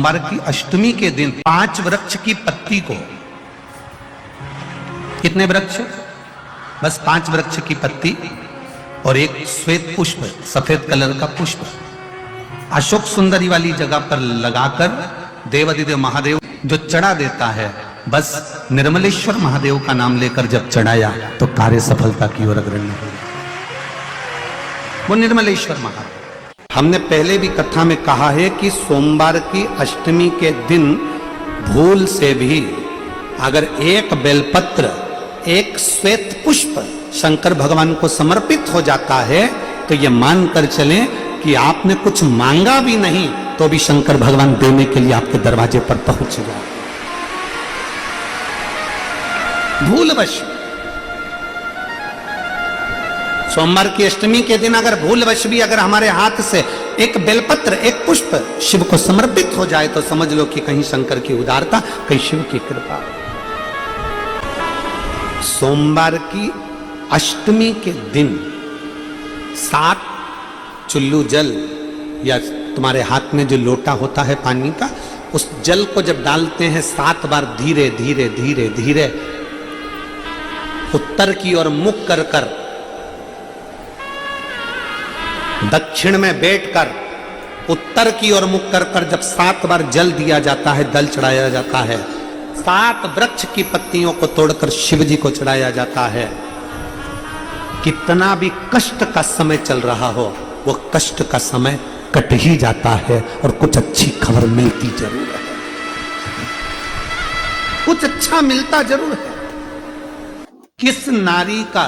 सोमवार की अष्टमी के दिन 5 वृक्ष की पत्ती को, कितने वृक्ष? बस 5 वृक्ष की पत्ती और एक श्वेत पुष्प, सफेद कलर का पुष्प अशोक सुंदरी वाली जगह पर लगाकर देवाधिदेव महादेव जो चढ़ा देता है, बस निर्मलेश्वर महादेव का नाम लेकर जब चढ़ाया तो कार्य सफलता की ओर अग्रणी हो। वो निर्मलेश्वर महादेव। हमने पहले भी कथा में कहा है कि सोमवार की अष्टमी के दिन भूल से भी अगर एक बेलपत्र, एक श्वेत पुष्प शंकर भगवान को समर्पित हो जाता है तो ये मानकर चलें कि आपने कुछ मांगा भी नहीं तो भी शंकर भगवान देने के लिए आपके दरवाजे पर पहुंच जाए। भूलवश सोमवार की अष्टमी के दिन अगर भूलवश भी अगर हमारे हाथ से एक बेलपत्र, एक पुष्प शिव को समर्पित हो जाए तो समझ लो कि कहीं शंकर की उदारता, कहीं शिव की कृपा। सोमवार की अष्टमी के दिन 7 चुल्लू जल या तुम्हारे हाथ में जो लोटा होता है पानी का, उस जल को जब डालते हैं 7 बार धीरे धीरे धीरे धीरे उत्तर की ओर मुख कर कर, दक्षिण में बैठकर उत्तर की ओर मुख कर कर जब 7 बार जल दिया जाता है, दल चढ़ाया जाता है, 7 वृक्ष की पत्तियों को तोड़कर शिव जी को चढ़ाया जाता है। कितना भी कष्ट का समय चल रहा हो, वो कष्ट का समय कट ही जाता है और कुछ अच्छी खबर मिलती जरूर है, कुछ अच्छा मिलता जरूर है। किस नारी का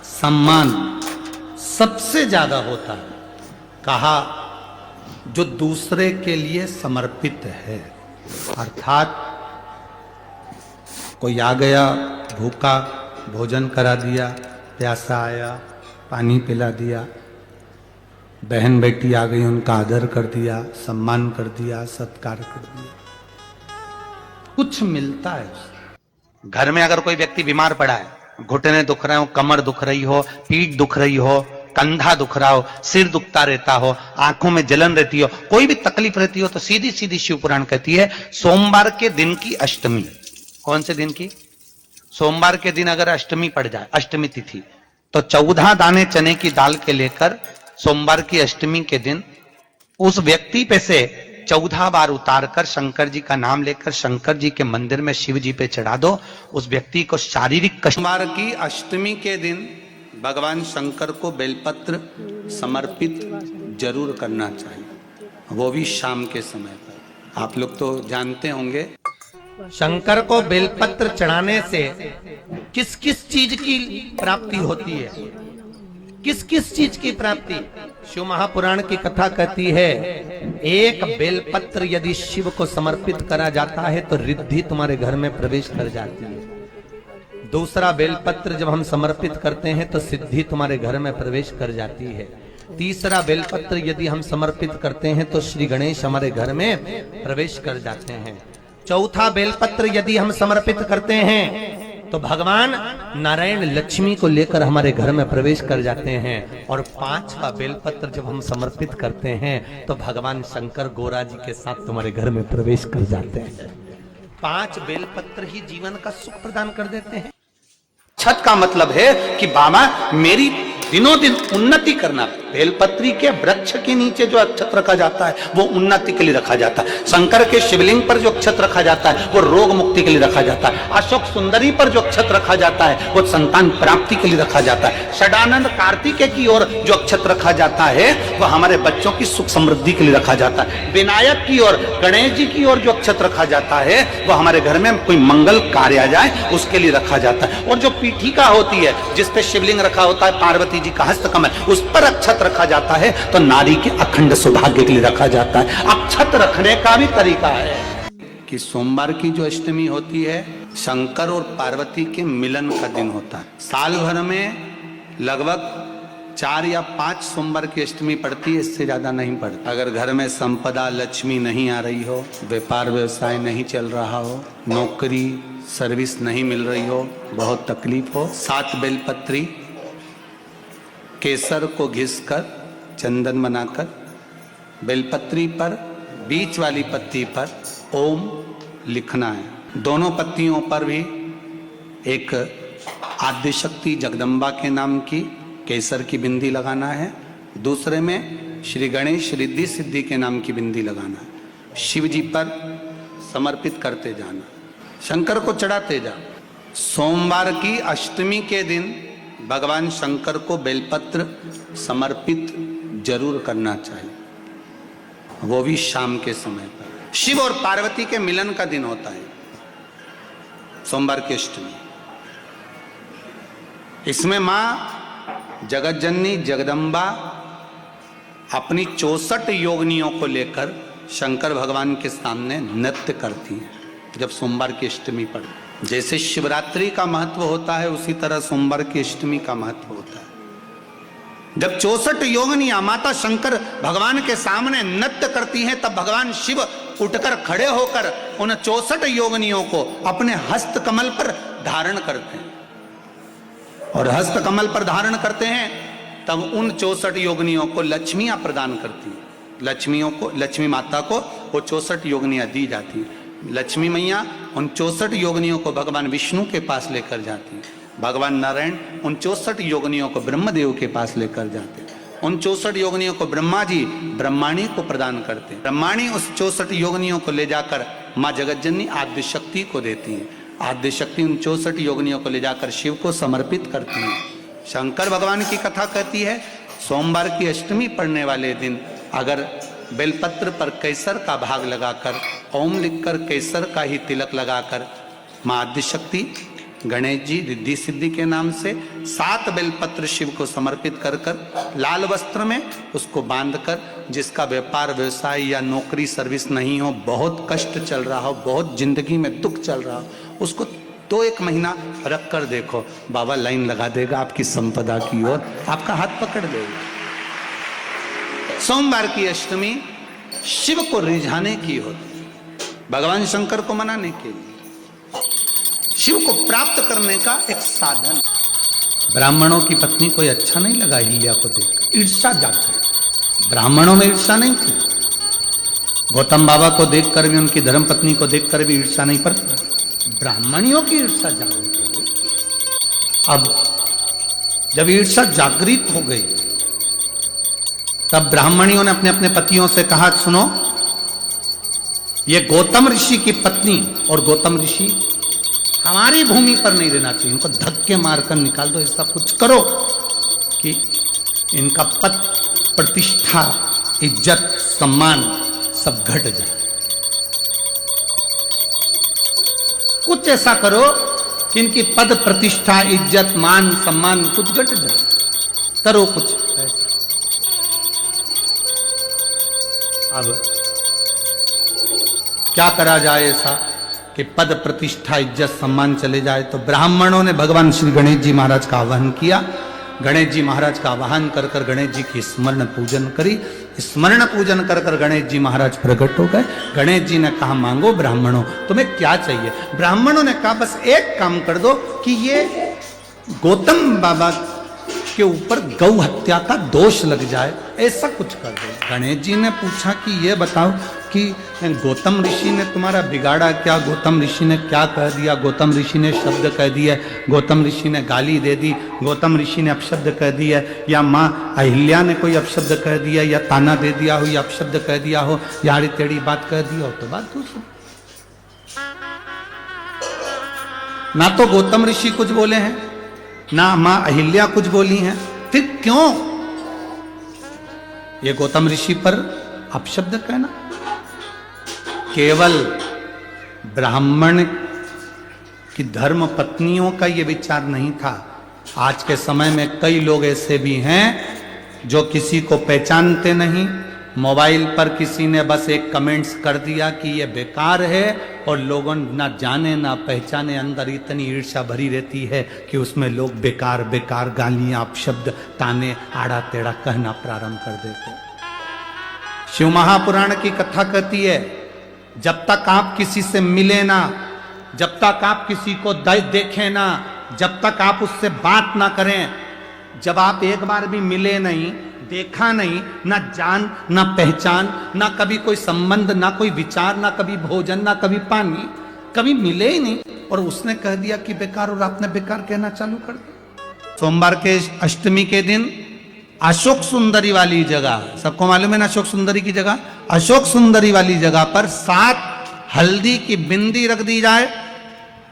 सम्मान सबसे ज्यादा होता है? कहा जो दूसरे के लिए समर्पित है। अर्थात कोई आ गया भूखा, भोजन करा दिया, प्यासा आया पानी पिला दिया, बहन बेटी आ गई उनका आदर कर दिया, सम्मान कर दिया, सत्कार कर दिया, कुछ मिलता है। घर में अगर कोई व्यक्ति बीमार पड़ा है, घुटने दुख रहे हो, कमर दुख रही हो, पीठ दुख रही हो, कंधा दुख रहा हो, सिर दुखता रहता हो, आंखों में जलन रहती हो, कोई भी तकलीफ रहती हो, तो सीधी सीधी शिव पुराण कहती है सोमवार के दिन की अष्टमी। कौन से दिन की? सोमवार के दिन अगर अष्टमी पड़ जाए, अष्टमी तिथि, तो 14 दाने चने की दाल के लेकर सोमवार की अष्टमी के दिन उस व्यक्ति पे से 14 बार उतारकर शंकर जी का नाम लेकर शंकर जी के मंदिर में शिव जी पे चढ़ा दो। उस व्यक्ति को शारीरिक कष्ट। सोमवार की अष्टमी के दिन भगवान शंकर को बेलपत्र समर्पित जरूर करना चाहिए, वो भी शाम के समय पर। आप लोग तो जानते होंगे शंकर को बेलपत्र चढ़ाने से किस किस चीज की प्राप्ति होती है, किस किस चीज की प्राप्ति? शिव महापुराण की कथा कहती है एक बेलपत्र यदि शिव को समर्पित करा जाता है तो रिद्धि तुम्हारे घर में प्रवेश कर जाती है। दूसरा बेलपत्र जब हम समर्पित करते हैं तो सिद्धि तुम्हारे घर में प्रवेश कर जाती है। तीसरा बेलपत्र यदि हम समर्पित करते हैं तो श्री गणेश हमारे घर में प्रवेश कर जाते हैं। चौथा बेलपत्र यदि हम समर्पित करते हैं तो भगवान नारायण लक्ष्मी को लेकर हमारे घर में प्रवेश कर जाते हैं। और 5वां बेलपत्र जब हम समर्पित करते हैं तो भगवान शंकर गोरा जी के साथ तुम्हारे घर में प्रवेश कर जाते हैं। 5 बेलपत्र ही जीवन का सुख प्रदान कर देते हैं। छठ का मतलब है कि बाबा मेरी दिनों दिन उन्नति करना। बेलपत्री के वृक्ष के नीचे जो अक्षत रखा जाता है वो उन्नति के लिए रखा जाता है। शंकर के शिवलिंग पर जो अक्षत रखा जाता है वो रोग मुक्ति के लिए रखा जाता है। अशोक सुंदरी पर जो अक्षत रखा जाता है वो संतान प्राप्ति के लिए रखा जाता है। षडानंद कार्तिकेय की ओर जो अक्षत रखा जाता है वो हमारे बच्चों की सुख समृद्धि के लिए रखा जाता है। विनायक की ओर, गणेश जी की ओर जो अक्षत रखा जाता है वो हमारे घर में कोई मंगल कार्य आ जाए उसके लिए रखा जाता है। और जो पीठिका होती है जिसपे शिवलिंग रखा होता है, पार्वती जी का हस्तकमल, उस पर अक्षत रखा जाता है तो नारी के अखंड सौभाग्य के लिए रखा जाता है। अक्षत रखने का भी तरीका है कि सोमवार की जो अष्टमी होती है शंकर और पार्वती के मिलन का दिन होता है। साल भर में लगभग 4 या 5 सोमवार की अष्टमी पड़ती है, इससे ज्यादा नहीं पड़ती। अगर घर में संपदा लक्ष्मी नहीं आ रही हो, व्यापार व्यवसाय नहीं चल रहा हो, नौकरी सर्विस नहीं मिल रही हो, बहुत तकलीफ हो, 7 बेलपत्री केसर को घिसकर चंदन बनाकर बेलपत्री पर बीच वाली पत्ती पर ओम लिखना है। दोनों पत्तियों पर भी एक आद्यशक्ति जगदम्बा के नाम की केसर की बिंदी लगाना है, दूसरे में श्री गणेश रिद्धि सिद्धि के नाम की बिंदी लगाना है। शिव जी पर समर्पित करते जाना, शंकर को चढ़ाते जा। सोमवार की अष्टमी के दिन भगवान शंकर को बेलपत्र समर्पित जरूर करना चाहिए, वो भी शाम के समय पर। शिव और पार्वती के मिलन का दिन होता है सोमवार की अष्टमी। इसमें मां जगतजननी जगदम्बा अपनी 64 योगिनियों को लेकर शंकर भगवान के सामने नृत्य करती हैं जब सोमवार की अष्टमी पर। जैसे शिवरात्रि का महत्व होता है उसी तरह सोमवार की अष्टमी का महत्व होता है। जब 64 योगिनियां माता शंकर भगवान के सामने नृत्य करती हैं तब भगवान शिव उठकर खड़े होकर उन 64 योगिनियों को अपने हस्त कमल पर धारण करते हैं, और हस्त कमल पर धारण करते हैं तब उन 64 योगिनियों को लक्ष्मियां प्रदान करती हैं। लक्ष्मियों को, लक्ष्मी माता को वो 64 योगिनियां दी जाती हैं। लक्ष्मी मैया उन 64 योगिनियों को भगवान विष्णु के पास लेकर जाती हैं। भगवान नारायण उन 64 योगिनियों को ब्रह्मदेव के पास लेकर जाते हैं। उन 64 योगिनियों को ब्रह्मा जी ब्रह्माणी को प्रदान करते हैं। ब्रह्माणी उस 64 योगिनियों को ले जाकर माँ जगतजननी आद्यशक्ति को देती हैं। आद्यशक्ति उन 64 योगिनियों को ले जाकर शिव को समर्पित करती हैं। शंकर भगवान की कथा कहती है सोमवार की अष्टमी पड़ने वाले दिन अगर बेलपत्र पर केसर का भाग लगाकर ओम लिखकर केसर का ही तिलक लगाकर माँ आद्यशक्ति गणेश जी रिद्धि सिद्धि के नाम से 7 बेलपत्र शिव को समर्पित कर कर लाल वस्त्र में उसको बांधकर, जिसका व्यापार व्यवसाय या नौकरी सर्विस नहीं हो, बहुत कष्ट चल रहा हो, बहुत जिंदगी में दुख चल रहा हो, उसको 2-1 महीना रख कर देखो, बाबा लाइन लगा देगा आपकी संपदा की ओर, आपका हाथ पकड़ देगा। सोमवार की अष्टमी शिव को रिझाने की होती है, भगवान शंकर को मनाने के लिए, शिव को प्राप्त करने का एक साधन। ब्राह्मणों की पत्नी कोई अच्छा नहीं लगा अहिल्या को देखकर, ईर्ष्या जाग गई। ब्राह्मणों में ईर्ष्या नहीं थी, गौतम बाबा को देखकर भी, उनकी धर्म पत्नी को देखकर भी ईर्ष्या नहीं, पर ब्राह्मणियों की ईर्ष्या जागृत हो गई। अब जब ईर्ष्या जागृत हो गई तब ब्राह्मणियों ने अपने अपने पतियों से कहा, सुनो, ये गौतम ऋषि की पत्नी और गौतम ऋषि हमारी भूमि पर नहीं रहना चाहिए, इनको धक्के मारकर निकाल दो, ऐसा कुछ करो कि इनका पद प्रतिष्ठा इज्जत सम्मान सब घट जाए। कुछ ऐसा करो कि इनकी पद प्रतिष्ठा इज्जत मान सम्मान कुछ घट जाए, करो कुछ ऐसा। अब क्या करा जाए ऐसा कि पद प्रतिष्ठा इज्जत सम्मान चले जाए? तो ब्राह्मणों ने भगवान श्री गणेश जी महाराज का आह्वान किया। गणेश जी महाराज का आह्वान कर कर गणेश जी की स्मरण पूजन करी। स्मरण पूजन कर कर गणेश जी महाराज प्रकट हो गए। गणेश जी ने कहा, मांगो ब्राह्मणों, तुम्हें क्या चाहिए? ब्राह्मणों ने कहा, बस एक काम कर दो कि ये गौतम बाबा के ऊपर गौ हत्या का दोष लग जाए, ऐसा कुछ कर दो। गणेश जी ने पूछा कि ये बताओ कि गौतम ऋषि ने तुम्हारा बिगाड़ा क्या? गौतम ऋषि ने क्या कह दिया? गौतम ऋषि ने शब्द कह दिया, गौतम ऋषि ने गाली दे दी, गौतम ऋषि ने अपशब्द कह दिया, या माँ अहिल्या ने कोई अपशब्द कह दिया, या ताना दे दिया हो, या अपशब्द कह दिया हो, या आड़ी टेढ़ी बात कह दिया हो, तो बात दूसरी। ना तो गौतम ऋषि कुछ बोले हैं, ना माँ अहिल्या कुछ बोली हैं, फिर क्यों ये गौतम ऋषि पर अपशब्द कहना? केवल ब्राह्मण की धर्म पत्नियों का ये विचार नहीं था। आज के समय में कई लोग ऐसे भी हैं जो किसी को पहचानते नहीं, मोबाइल पर किसी ने बस एक कमेंट्स कर दिया कि ये बेकार है, और लोगों ना जाने ना पहचाने, अंदर इतनी ईर्ष्या भरी रहती है कि उसमें लोग बेकार बेकार गालियां अपशब्द ताने आड़ा टेढ़ा कहना प्रारंभ कर देते। शिव महापुराण की कथा कहती है, जब तक आप किसी से मिले ना, जब तक आप किसी को देखें ना, जब तक आप उससे बात ना करें, जब आप एक बार भी मिले नहीं, देखा नहीं, ना जान, ना पहचान, ना कभी कोई संबंध, ना कोई विचार, ना कभी भोजन, ना कभी पानी, कभी मिले ही नहीं, और उसने कह दिया कि बेकार, और आपने बेकार कहना चालू कर दिया। सोमवार के अष्टमी के दिन अशोक सुंदरी वाली जगह, सबको मालूम है ना अशोक सुंदरी की जगह, अशोक सुंदरी वाली जगह पर 7 हल्दी की बिंदी रख दी जाए,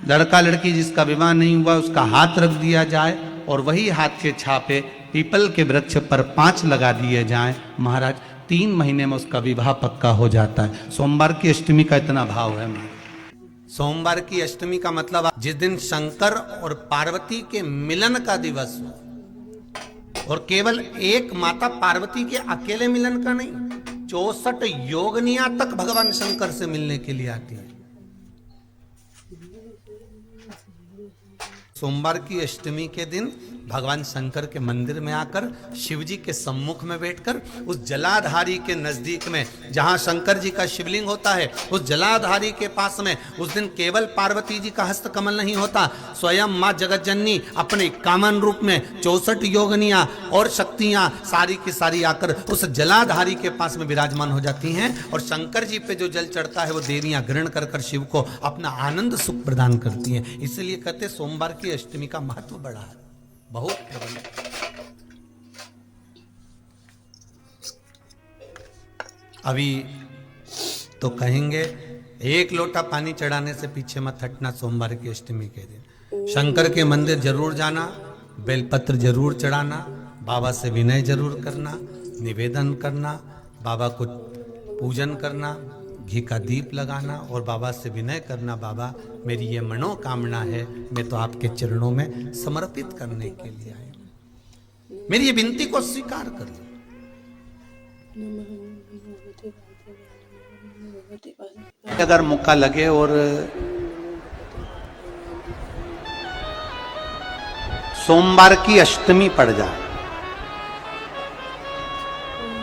लड़का लड़की जिसका विवाह नहीं हुआ उसका हाथ रख दिया जाए, और वही हाथ के छापे पीपल के वृक्ष पर 5 लगा दिए जाएं। महाराज 3 महीने में उसका विवाह पक्का हो जाता है। सोमवार की अष्टमी का इतना भाव है। सोमवार की अष्टमी का मतलब जिस दिन शंकर और पार्वती के मिलन का दिवस हो, और केवल एक माता पार्वती के अकेले मिलन का नहीं, 64 योगनियां तक भगवान शंकर से मिलने के लिए आती है। सोमवार की अष्टमी के दिन भगवान शंकर के मंदिर में आकर शिव जी के सम्मुख में बैठकर उस जलाधारी के नजदीक में जहां शंकर जी का शिवलिंग होता है, उस जलाधारी के पास में उस दिन केवल पार्वती जी का हस्त कमल नहीं होता, स्वयं मां जगतजननी अपने कामन रूप में 64 योगनियां और शक्तियां सारी की सारी आकर उस जलाधारी के पास में विराजमान हो जाती हैं, और शंकर जी पे जो जल चढ़ता है वो देवियां ग्रहण कर कर शिव को अपना आनंद सुख प्रदान करती हैं। इसलिए कहते सोमवार की अष्टमी का महत्व बड़ा है, बहुत प्रबल। अभी तो कहेंगे 1 लोटा पानी चढ़ाने से पीछे मत हटना। सोमवार की अष्टमी के दिन शंकर के मंदिर जरूर जाना, बेलपत्र जरूर चढ़ाना, बाबा से विनय जरूर करना, निवेदन करना, बाबा को पूजन करना, घी का दीप लगाना और बाबा से विनय करना, बाबा मेरी ये मनोकामना है, मैं तो आपके चरणों में समर्पित करने के लिए आया, मेरी ये विनती को स्वीकार कर लो। अगर मौका लगे और सोमवार की अष्टमी पड़ जाए,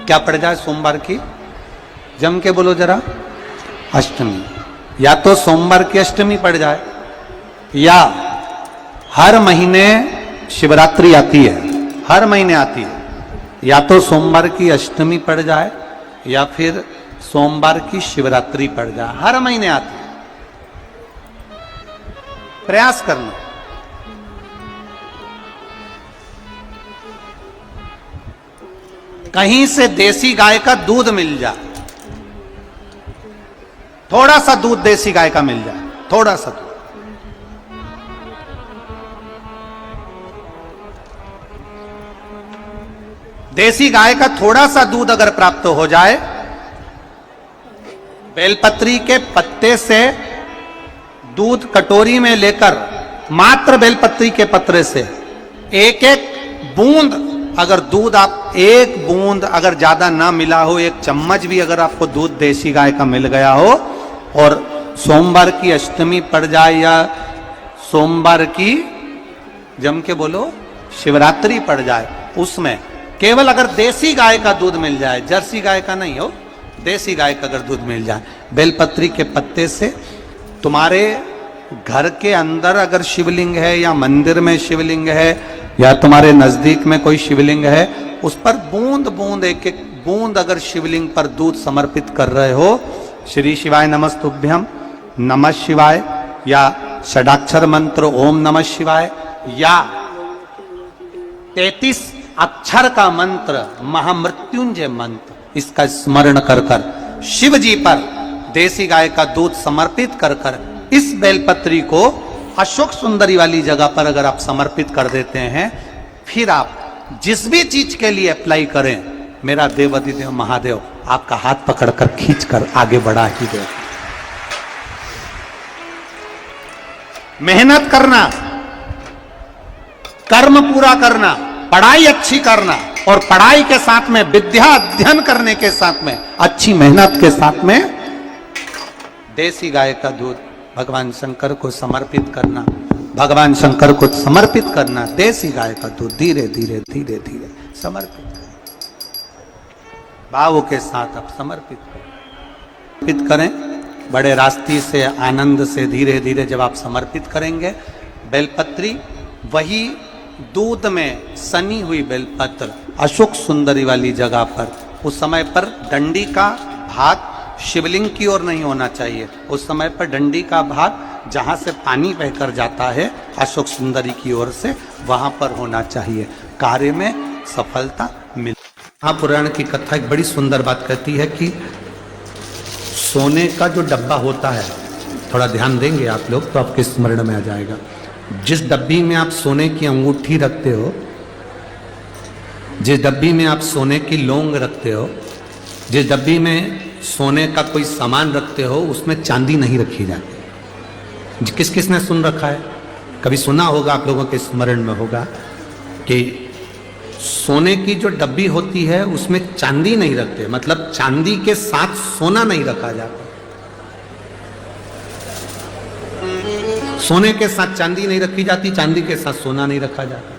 क्या पड़ जाए सोमवार की, जम के बोलो जरा, अष्टमी, या तो सोमवार की अष्टमी पड़ जाए, या हर महीने शिवरात्रि आती है, हर महीने आती है, या तो सोमवार की अष्टमी पड़ जाए या फिर सोमवार की शिवरात्रि पड़ जाए, हर महीने आती है। प्रयास करना। कहीं से देसी गाय का दूध मिल जाए, थोड़ा सा दूध देसी गाय का मिल जाए, थोड़ा सा दूध, देसी गाय का थोड़ा सा दूध अगर प्राप्त हो जाए, बेलपत्री के पत्ते से दूध कटोरी में लेकर, मात्र बेलपत्री के पत्रे से एक एक बूंद, अगर दूध आप एक बूंद अगर ज्यादा ना मिला हो, 1 चम्मच भी अगर आपको दूध देसी गाय का मिल गया हो, और सोमवार की अष्टमी पड़ जाए या सोमवार की, जम के बोलो, शिवरात्रि पड़ जाए, उसमें केवल अगर देसी गाय का दूध मिल जाए, जर्सी गाय का नहीं हो, देसी गाय का अगर दूध मिल जाए, बेलपत्री के पत्ते से, तुम्हारे घर के अंदर अगर शिवलिंग है या मंदिर में शिवलिंग है या तुम्हारे नजदीक में कोई शिवलिंग है, उस पर बूंद बूंद, एक एक बूंद अगर शिवलिंग पर दूध समर्पित कर रहे हो, श्री शिवाय नमस्तुभ्यम, नमः शिवाय, या षडाक्षर मंत्र ओम नमः शिवाय, या 33 अक्षर का मंत्र महामृत्युंजय मंत्र, इसका स्मरण कर कर शिव जी पर देसी गाय का दूध समर्पित कर कर इस बेलपत्री को अशोक सुंदरी वाली जगह पर अगर आप समर्पित कर देते हैं, फिर आप जिस भी चीज के लिए अप्लाई करें, मेरा देव अधिदेव महादेव आपका हाथ पकड़कर खींचकर आगे बढ़ा ही दे। मेहनत करना, कर्म पूरा करना, पढ़ाई अच्छी करना, और पढ़ाई के साथ में विद्या अध्ययन करने के साथ में अच्छी मेहनत के साथ में देसी गाय का दूध भगवान शंकर को समर्पित करना, भगवान शंकर को समर्पित करना, देसी गाय का दूध धीरे धीरे धीरे धीरे समर्पित भावों के साथ आप समर्पित करें। बड़े रास्ते से, आनंद से धीरे धीरे जब आप समर्पित करेंगे, बेलपत्री वही दूध में सनी हुई बेलपत्र अशोक सुंदरी वाली जगह पर, उस समय पर डंडी का भाग शिवलिंग की ओर नहीं होना चाहिए, उस समय पर डंडी का भाग जहाँ से पानी बहकर जाता है अशोक सुंदरी की ओर से, वहाँ पर होना चाहिए। कार्य में सफलता मिल। महापुराण की कथा एक बड़ी सुंदर बात कहती है कि सोने का जो डब्बा होता है, थोड़ा ध्यान देंगे आप लोग तो आपके स्मरण में आ जाएगा। जिस डब्बी में आप सोने की अंगूठी रखते हो, जिस डब्बी में आप सोने की लौंग रखते हो, जिस डब्बी में सोने का कोई सामान रखते हो, उसमें चांदी नहीं रखी जाती। किस किस ने सुन रखा है? कभी सुना होगा, आप लोगों के स्मरण में होगा कि सोने की जो डब्बी होती है उसमें चांदी नहीं रखते, मतलब चांदी के साथ सोना नहीं रखा जाता। सोने के साथ चांदी नहीं रखी जाती, चांदी के साथ सोना नहीं रखा जाता।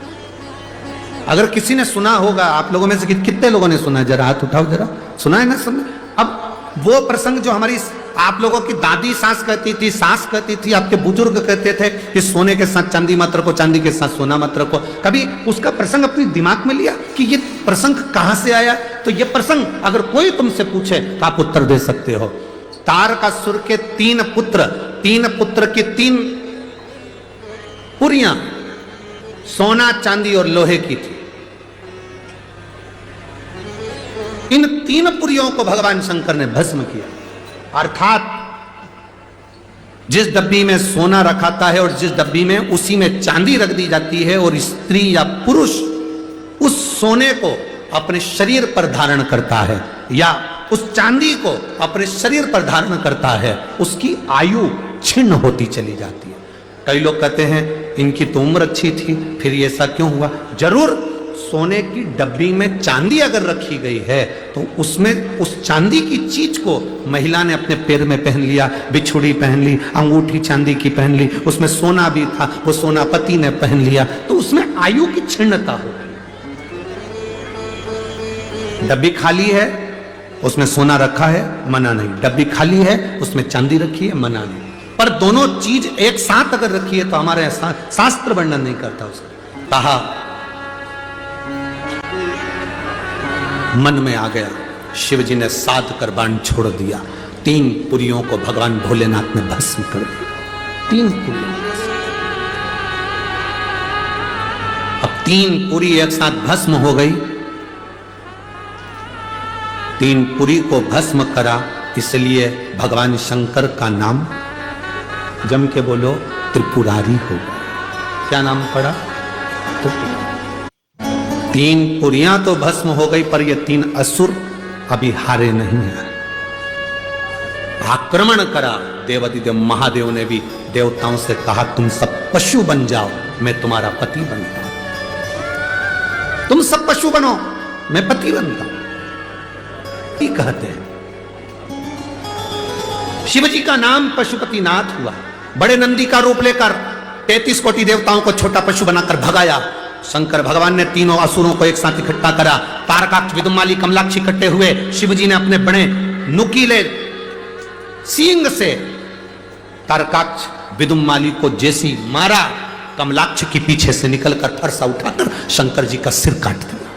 अगर किसी ने सुना होगा, आप लोगों में से कितने लोगों ने सुना है? जरा हाथ उठाओ, जरा सुना है ना सब। अब वो प्रसंग जो हमारी आप लोगों की दादी सास कहती थी, सास कहती थी, आपके बुजुर्ग कहते थे कि सोने के साथ चांदी मत रखो, चांदी के साथ सोना मत रखो, कभी उसका प्रसंग अपने दिमाग में लिया कि ये प्रसंग कहां से आया? तो ये प्रसंग अगर कोई तुमसे पूछे तो आप उत्तर दे सकते हो। तारकासुर के तीन पुत्र की 3 पुरियां सोना, चांदी और लोहे की थी। इन 3 पुरियों को भगवान शंकर ने भस्म किया, अर्थात जिस डब्बी में सोना रखाता है और जिस डब्बी में उसी में चांदी रख दी जाती है, और स्त्री या पुरुष उस सोने को अपने शरीर पर धारण करता है या उस चांदी को अपने शरीर पर धारण करता है, उसकी आयु छिन्न होती चली जाती है। कई लोग कहते हैं इनकी तो उम्र अच्छी थी, फिर ये ऐसा क्यों हुआ? जरूर सोने की डब्बी में चांदी अगर रखी गई है तो उसमें उस चांदी की चीज को महिला ने अपने पैर में पहन लिया, बिछुड़ी पहन ली, अंगूठी चांदी की पहन ली, उसमें सोना भी था, वो सोना पति ने पहन लिया, तो उसमें आयु की क्षीणता हो। डब्बी खाली है, उसमें सोना रखा है, मना नहीं। डब्बी खाली है, उसमें चांदी रखी है, मना नहीं। पर दोनों चीज एक साथ अगर रखी है तो हमारे शास्त्र वर्णन नहीं करता उसका। कहा मन में आ गया, शिव जी ने साध कर बाण छोड़ दिया, 3 पुरियों को भगवान भोलेनाथ ने भस्म कर दिया। 3 पुरियों, अब 3 पुरी एक साथ भस्म हो गई। 3 पुरी को भस्म करा, इसलिए भगवान शंकर का नाम जम के बोलो त्रिपुरारी हो गया। क्या नाम पड़ा? 3 पुरियां तो भस्म हो गई, पर ये 3 असुर अभी हारे नहीं है। आक्रमण करा। देवादिदेव महादेव ने भी देवताओं से कहा तुम सब पशु बन जाओ, मैं तुम्हारा पति बनता हूं। तुम सब पशु बनो, मैं पति बनता हूं। ये कहते हैं। शिव जी का नाम पशुपतिनाथ हुआ। बड़े नंदी का रूप लेकर 33 कोटि देवताओं को छोटा पशु बनाकर भगाया। शंकर भगवान ने तीनों असुरों को एक साथ इकट्ठा करा। तारकाक्ष, विदुमाली, कमलाक्ष इकट्ठे हुए। शिव जी ने अपने बड़े नुकीले सींग से तारकाक्ष, विदुमाली को जैसी मारा, कमलाक्ष की पीछे से निकलकर फरसा उठाकर शंकर जी का सिर काट दिया।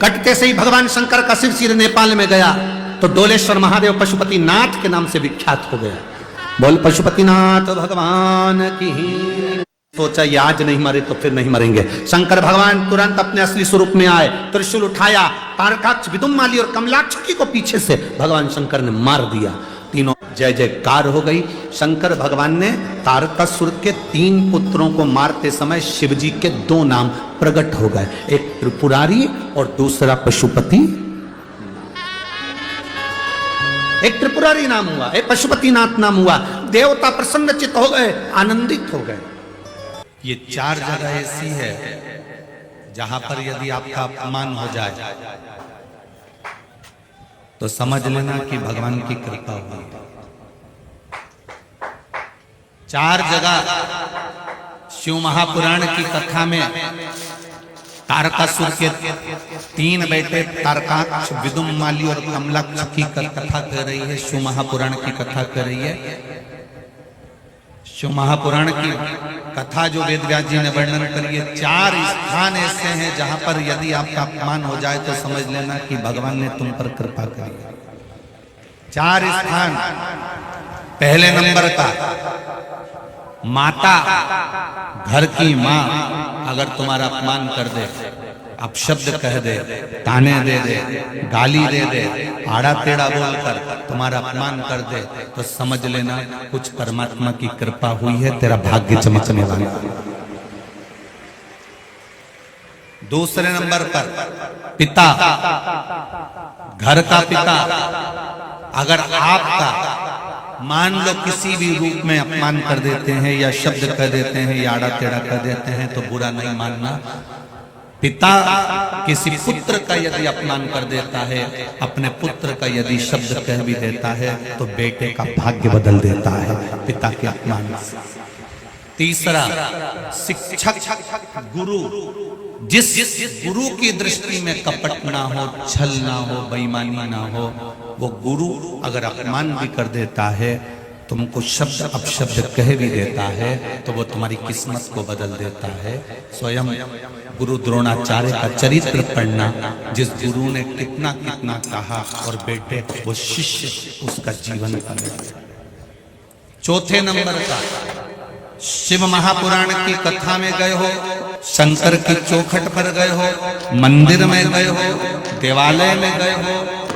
कटते से ही भगवान शंकर का सिर नेपाल में गया तो डोलेश्वर महादेव पशुपतिनाथ के नाम से विख्यात हो गया। बोल पशुपतिनाथ भगवान की। सोचा ये आज नहीं मरे तो फिर नहीं मरेंगे। शंकर भगवान तुरंत अपने असली स्वरूप में आए, त्रिशूल उठाया, तारकाक्ष, विदुमाली और कमलाक्ष को पीछे से भगवान शंकर ने मार दिया। तीनों जय जयकार हो गई। शंकर भगवान ने तारकासुर के 3 पुत्रों को मारते समय शिव जी के 2 नाम प्रकट हो गए, एक त्रिपुरारी और दूसरा पशुपति। एक त्रिपुरारी नाम हुआ, एक पशुपतिनाथ नाम हुआ। देवता प्रसन्नचित्त हो गए, आनंदित हो गए। ये 4 जगह ऐसी है जहां पर यदि आपका अपमान हो जाए तो समझ लेना कि भगवान की कृपा हुई। 4 जगह शिव महापुराण की कथा में तारकासुर के 3 बेटे तारकाक्ष, विदुमाली और कमलाक्ष की कथा कर रही है। शिव महापुराण की कथा कर रही है। शिव महापुराण की कथा जो वेदव्यास जी ने वर्णन करी है, 4 स्थान ऐसे हैं जहां पर यदि आपका अपमान हो जाए तो समझ लेना कि भगवान ने तुम पर कृपा करी है। 4 स्थान। पहले नंबर का, माता, घर की माँ अगर तुम्हारा अपमान कर दे, अपशब्द कह दे, ताने दे दे, गाली दे दे, आड़ा टेढ़ा बोलकर तुम्हारा अपमान कर दे, तो समझ लेना कुछ परमात्मा की कृपा हुई है, तेरा भाग्य चमकने वाला। दूसरे नंबर पर पिता, घर का पिता अगर आपका मान लो किसी भी रूप में अपमान कर देते हैं या शब्द कह देते हैं या आड़ा टेढ़ा कर देते हैं तो बुरा नहीं मानना। पिता किसी पुत्र का यदि अपमान कर देता है, अपने पुत्र का यदि शब्द कह भी देता है तो बेटे का भाग्य बदल देता है पिता के अपमान से। तीसरा, शिक्षक, गुरु, जिस गुरु की दृष्टि में कपट ना हो, छल ना हो, बेईमानी ना हो, वो गुरु अगर अपमान भी कर देता है, तुमको शब्द अपशब्द कह भी देता है, तो वो तुम्हारी किस्मत को बदल देता है। स्वयं गुरु द्रोणाचार्य का चरित्र पढ़ना, जिस गुरु ने कितना कितना कहा और बेटे वो शिष्य उसका जीवन बदल गया। चौथे नंबर का, शिव महापुराण की कथा में गए हो, शंकर की चौखट पर गए हो, मंदिर में गए हो, देवालय में गए हो,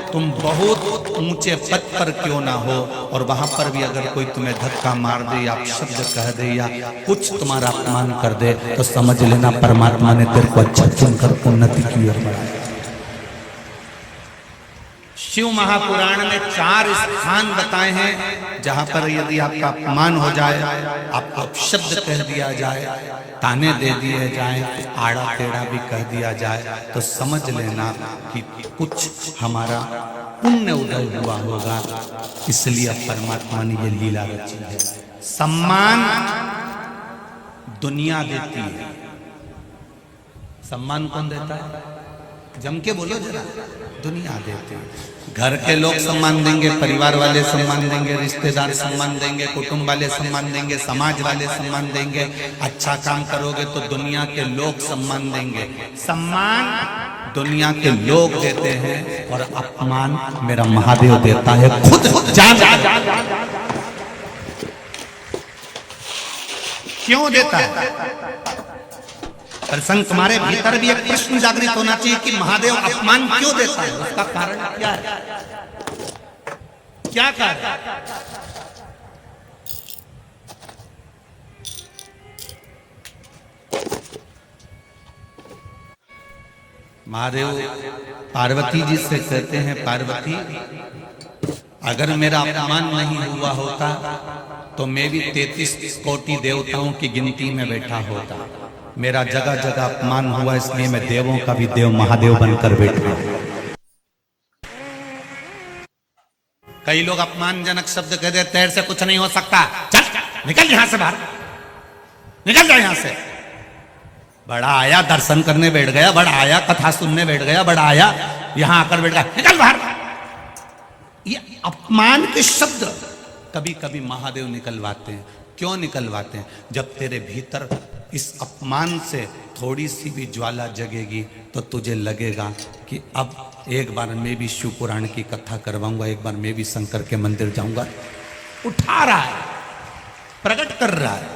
तुम बहुत ऊंचे पद पर क्यों ना हो और वहां पर भी अगर कोई तुम्हें धक्का मार दे या शब्द कह दे या कुछ तुम्हारा अपमान कर दे तो समझ लेना परमात्मा ने तेरे को अच्छा चुनकर उन्नति की ओर बढ़ाया। शिव महापुराण में 4 स्थान बताए हैं जहां पर यदि आपका अपमान हो जाए, आपको अपशब्द कह दिया जाए, ताने दे दिए जाए, आड़ा टेढ़ा भी कह दिया जाए, तो समझ लेना कि कुछ हमारा पुण्य उदय हुआ होगा, इसलिए परमात्मा ने ये लीला रची है। सम्मान दुनिया देती है, सम्मान कौन देता है? जम के बोलो जरा, दुनिया देती है। घर के लोग सम्मान देंगे, परिवार वाले सम्मान देंगे, रिश्तेदार सम्मान देंगे, कुटुंब वाले सम्मान देंगे, समाज वाले सम्मान देंगे। अच्छा काम करोगे तो दुनिया के लोग सम्मान देंगे। सम्मान दुनिया के लोग देते हैं और अपमान मेरा महादेव देता है खुद जान। क्यों देता है? प्रसंग तुम्हारे भीतर भी एक प्रश्न जागृत होना चाहिए कि महादेव अपमान क्यों देता है, उसका कारण क्या है? क्या कारण? महादेव पार्वती जी से कहते हैं, पार्वती अगर मेरा अपमान नहीं हुआ होता तो मैं भी 33 कोटि देवताओं की गिनती में बैठा होता। मेरा जगह जगह अपमान हुआ, इसलिए मैं देवों का भी देव महादेव बनकर बैठा। कई लोग अपमानजनक शब्द कह देते, तेरे से कुछ नहीं हो सकता, चल निकल यहां से बाहर, निकल जाओ यहां से। बड़ा आया दर्शन करने बैठ गया, बड़ा आया कथा सुनने बैठ गया, बड़ा आया यहां आकर बैठ गया, निकल बाहर। ये अपमान के शब्द कभी कभी महादेव निकलवाते हैं। क्यों निकलवाते हैं? जब तेरे भीतर इस अपमान से थोड़ी सी भी ज्वाला जगेगी तो तुझे लगेगा कि अब एक बार मैं भी शिव पुराण की कथा करवाऊंगा, एक बार मैं भी शंकर के मंदिर जाऊंगा। उठा रहा है, प्रकट कर रहा है।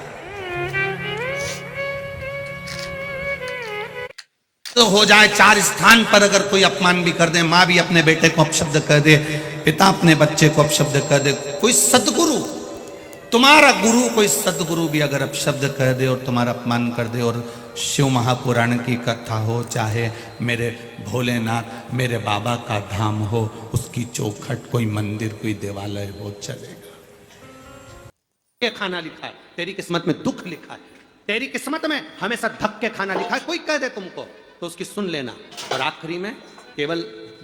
तो हो जाए 4 स्थान पर अगर कोई अपमान भी कर दे, माँ भी अपने बेटे को अपशब्द कह दे, पिता अपने बच्चे को अपशब्द कह दे, कोई सदगुरु, तुम्हारा गुरु, कोई सदगुरु भी अगर अपशब्द कह दे और तुम्हारा अपमान कर दे, और शिव महापुराण की कथा हो, चाहे मेरे भोलेनाथ मेरे बाबा का धाम हो, उसकी चौखट, कोई मंदिर, कोई देवालय हो, चलेगा। ये खाना लिखा है, तेरी किस्मत में दुख लिखा है, तेरी किस्मत में हमेशा धक्के खाना लिखा है, कोई कह दे तुमको तो उसकी सुन लेना। और आखिरी में केवल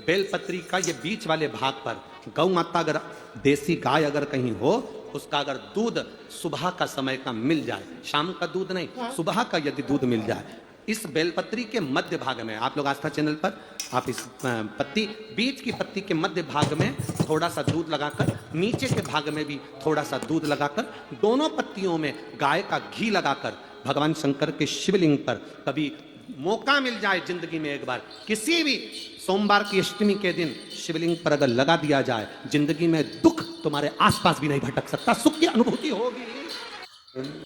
बेलपत्री का ये बीच वाले भाग पर गौ माता, अगर देसी गाय अगर कहीं हो, उसका अगर दूध सुबह का समय का मिल जाए, शाम का दूध नहीं, सुबह का यदि दूध मिल जाए, इस बेलपत्री के मध्य भाग में, आप लोग आस्था चैनल पर आप इस पत्ती, बीच की पत्ती के मध्य भाग में थोड़ा सा दूध लगाकर, नीचे के भाग में भी थोड़ा सा दूध लगाकर, दोनों पत्तियों में गाय का घी लगाकर भगवान शंकर के शिवलिंग पर कभी मौका मिल जाए जिंदगी में एक बार, किसी भी सोमवार की अष्टमी के दिन शिवलिंग पर अगर लगा दिया जाए, जिंदगी में दुख तुम्हारे आसपास भी नहीं भटक सकता, सुख की अनुभूति होगी।